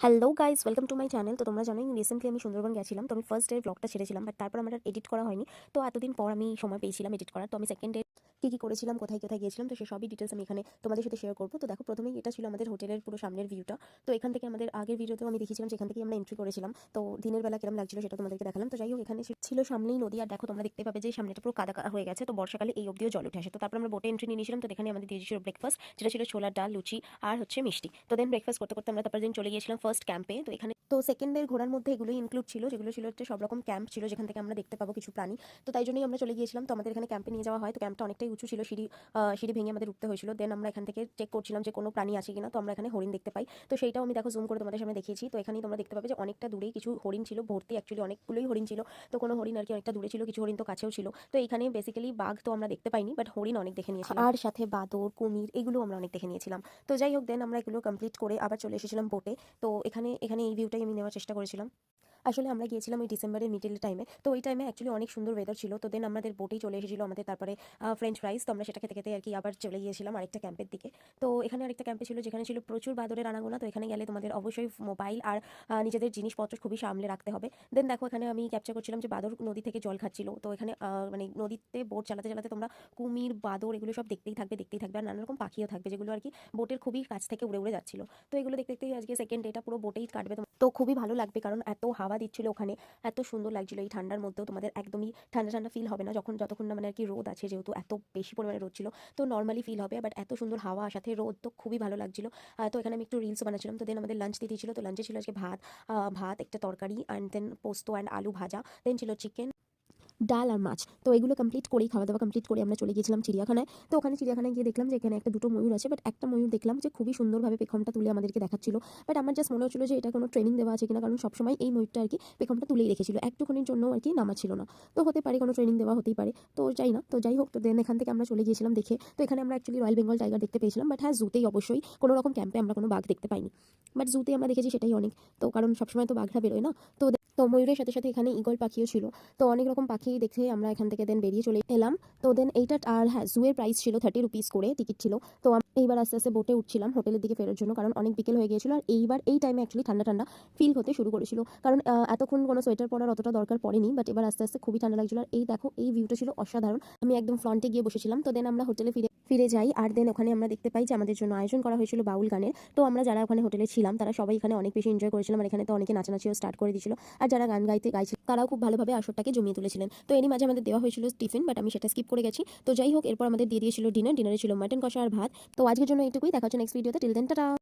Hello guys, welcome to my channel. তো তোমরা জানোই রিসেন্টলি আমি সুন্দরবন গেছিলাম। তো আমি ফার্স্ট ডে ব্লগটা ছেড়েছিলাম, বাট তারপর আমার এডিট করা হয়নি। তো এতদিন পর আমি সময় পেয়েছিলাম এডিট করার। তো আমি সেকেন্ড ডে কী করেছিলাম, কোথায় কোথায় গিয়েছিলাম, তো সবই ডিটেলস আমি এখানে তোমাদের সাথে শেয়ার করবো। তো দেখো, প্রথমেই এটা ছিল আমাদের হোটেলের পুরো সামনের ভিউটা। তো এখান থেকে আমাদের আগের ভিডিওতেও আমি দেখিয়েছিলাম যেখান থেকে আমরা এন্ট্রি করেছিলাম। তো দিনের বেলা কিরম লাগছিল সেটা তোমাদেরকে দেখালাম। তো যাই হোক, এখানে ছিল সামনেই নদী, আর দেখো তোমরা দেখতে পাবে যে সামনেটা পুরো কাদা কাদা হয়ে গেছে। তো বর্ষাকালে এই অবধিও জল উঠে আসে। তো তারপর আমরা বোটে এন্ট্রি নিয়ে নিয়েছিলাম। তো এখানে আমাদের দিয়েছিল ব্রেকফাস্ট, যেটা ছিল ছোলার ডাল, লুচি আর হচ্ছে মিষ্টি। তো দেন ব্রেকফাস্ট করতে করতে আমরা তারপর দিন চলে গিয়েছিলাম ফার্স্ট ক্যাম্পে। তো এখানে তো সেকেন্ড ডে ঘোরার মধ্যে এগুলোই ইনক্লুড ছিল, যেগুলো ছিল হচ্ছে সব রকম ক্যাম্প ছিল যেখান থেকে আমরা দেখতে পাবো কিছু প্রাণী। তো তাই জন্যই আমরা চলে গিয়েছিলাম। তো আমাদের এখানে ক্যাম্পে নিয়ে যাওয়া হয়। তো ক্যাম্পটা অনেকটাই উঁচু ছিল, সিঁড়ি ভেঙে আমাদের উঠতে হয়েছিল। দেন আমরা এখান থেকে চেক করছিলাম যে কোনো প্রাণী আছে কিনা। তো আমরা এখানে হরিণ দেখতে পাই। তো সেইটাও আমি দেখো জুম করে তোমাদের সামনে দেখিয়েছি। তো এখানেই তোমরা দেখতে পাবে যে অনেকটা দূরেই কিছু হরিণ ছিল, ভর্তি অ্যাকচুয়ালি অনেকগুলোই হরিণ ছিল। তো কোনো হরিণ আর কি অনেকটা দূরে ছিল, কিছু হরিণ তো কাছেও ছিল। তো এখানে বেসিক্যালি বাঘ তো আমরা দেখতে পাইনি, বাট হরিণ অনেক দেখে নিয়েছিলাম, আর সাথে বাদর, কুমির এগুলো আমরা অনেক দেখে নিয়েছিলাম। তো যাই হোক, দেন আমরা এগুলো কমপ্লিট করে আবার চলে এসেছিলাম বোটে। তো এখানে এখানে এই ভিউটাই আমি নেওয়ার চেষ্টা করেছিলাম। আসলে আমরা গিয়েছিলাম ওই ডিসেম্বরের মিডল টাইমে। তো ওই টাইমে অ্যাকচুয়ালি অনেক সুন্দর ওয়েদার ছিল। তো দেন আমাদের বোটেই চলে এসেছিল আমাদের তারপরে ফ্রেঞ্চ ফ্রাইস। তো আমরা সেটা খেতে খেতে আর কি আবার চলে গিয়েছিলাম আরেকটা ক্যাম্পের দিকে। তো এখানে আরেকটা ক্যাম্পে ছিল যেখানে ছিল প্রচুর বাদরের আনাগোনা। তো এখানে গেলে তোমাদের অবশ্যই মোবাইল আর নিজেদের জিনিসপত্র খুবই সামলে রাখতে হবে। দেন দেখো, এখানে আমি ক্যাপচার করছিলাম যে বাদর নদী থেকে জল খাচ্ছিল। তো এখানে মানে নদীতে বোট চালাতে চালাতে তোমরা কুমির, বাদর এগুলো সব দেখতেই থাকবে আর নানা রকম পাখিও থাকবে, যেগুলো আর কি বোটের খুবই কাছ থেকে উড়ে উড়ে যাচ্ছিল। তো এগুলো দেখতে দেখতেই আজকে সেকেন্ড ডেটা পুরো বোটেই কাটবে। তো খুবই ভালো লাগবে, কারণ এত হাওয়া দিচ্ছিল ওখানে, এত সুন্দর লাগছিল। এই ঠান্ডার মধ্যেও তোমাদের একদমই ঠান্ডা ঠান্ডা ফিল হবে না, যতক্ষণ না মানে আর কি রোদ আছে, যেহেতু এত বেশি পরিমাণে রোদ ছিল। তো নর্মালি ফিল হবে, বাট এত সুন্দর হাওয়া সাথে রোদ, তো খুবই ভালো লাগছিল। তো এখানে আমি একটু রিলস বানাচ্ছিলাম। তো দেন আমাদের লাঞ্চ দিয়ে দিয়েছিল। তো লাঞ্চে ছিল আজকে ভাত, একটা তরকারি, অ্যান্ড দেন পোস্ত অ্যান্ড আলু ভাজা, দেন ছিল চিকেন, ডাল আর মাছ। তো এগুলো কমপ্লিট করেই, খাওয়া দাওয়া কমপ্লিট করে আমরা চলে গিয়েছিলাম চিড়িয়াখানায়। তো ওখানে চিড়িয়াখানায় গিয়ে দেখলাম যে এখানে একটা দুটো ময়ূর আছে, বাট একটা ময়ূর দেখলাম যে খুবই সুন্দরভাবে পেখমটা তুলে আমাদেরকে দেখাচ্ছিল। বাট আমার জাস্ট মনে হচ্ছিল যে এটা কোনো ট্রেনিং দেওয়া আছে কিনা, কারণ সবসময় এই ময়ূরটা আর কি পেখমটা তুলেই রেখেছিল, একটুখানির জন্য আর কি নামাচ্ছিল না। তো হতে পারে কোনো ট্রেনিং দেওয়া হতেই পারে, তো যাই না। তো যাই হোক, তো দেন এখান থেকে আমরা চলে গিয়েছিলাম দেখে। তো এখানে আমরা অ্যাকচুয়ালি রয়্যাল বেঙ্গল টাইগার দেখতে পেয়েছিলাম, বাট হ্যাঁ, জুতেই অবশ্যই, কোনো রকম ক্যাম্পে আমরা কোনো বাঘ দেখতে পাইনি। বাট জুতে আমরা দেখেছি, সেটাই অনেক। তো কারণ সবসময় তো বাঘরা বেরোয় না। তো ময়ূরের সাথে সাথে এখানে ঈগল পাখিও ছিল। তো অনেক রকম পাখি দেখে আমরা এখান থেকে দেন বেরিয়ে চলে এলাম। তো দেন এইটা, আর হ্যাঁ, জুয়ের প্রাইস ছিল 30 রুপিস করে টিকিট ছিল। তো এইবার আস্তে আস্তে বোটে উঠছিলাম হোটেলের দিকে ফেরার জন্য, কারণ অনেক বিকেল হয়ে গিয়েছিল। আর এইবার এই টাইমে অ্যাকচুয়ালি ঠান্ডা ঠান্ডা ফিল হতে শুরু করেছিল, কারণ এতক্ষণ কোনো সোয়েটার পরার অতটা দরকার পড়েনি, বাট এবার আস্তে আস্তে খুবই ঠান্ডা লাগছিল। আর এই দেখো, এই ভিউটা ছিল অসাধারণ। আমি একদম ফ্রন্টে গিয়ে বসেছিলাম। তো দেন আমরা হোটেলে ফিরে যাই, আর দেন ওখানে আমরা দেখতে পাই যে আমাদের জন্য আয়োজন করা হয়েছিল বাউল গানের। তো আমরা যারা ওখানে হোটেলে ছিলাম তারা সবাই এখানে অনেক বেশি এনজয় করেছিলাম, আর এখানে তো অনেকে নাচানাচিও স্টার্ট করে দিয়েছিল। আর যারা গান গাইছিল তারাও খুব ভালোভাবে আসরটাকে জমিয়ে তুলেছিলেন। তো এরই মাঝে আমাদের দেওয়া হয়েছিল টিফিন, বাট আমি সেটা স্কিপ করে গেছি। তো যাই হোক, এরপর আমাদের দিয়ে দিয়েছিল ডিনারে ছিল মাটন কষা আর ভাত। তো আজকের জন্য এইটুকুই, দেখা হচ্ছে নেক্সট ভিডিওতে। Till then, tata.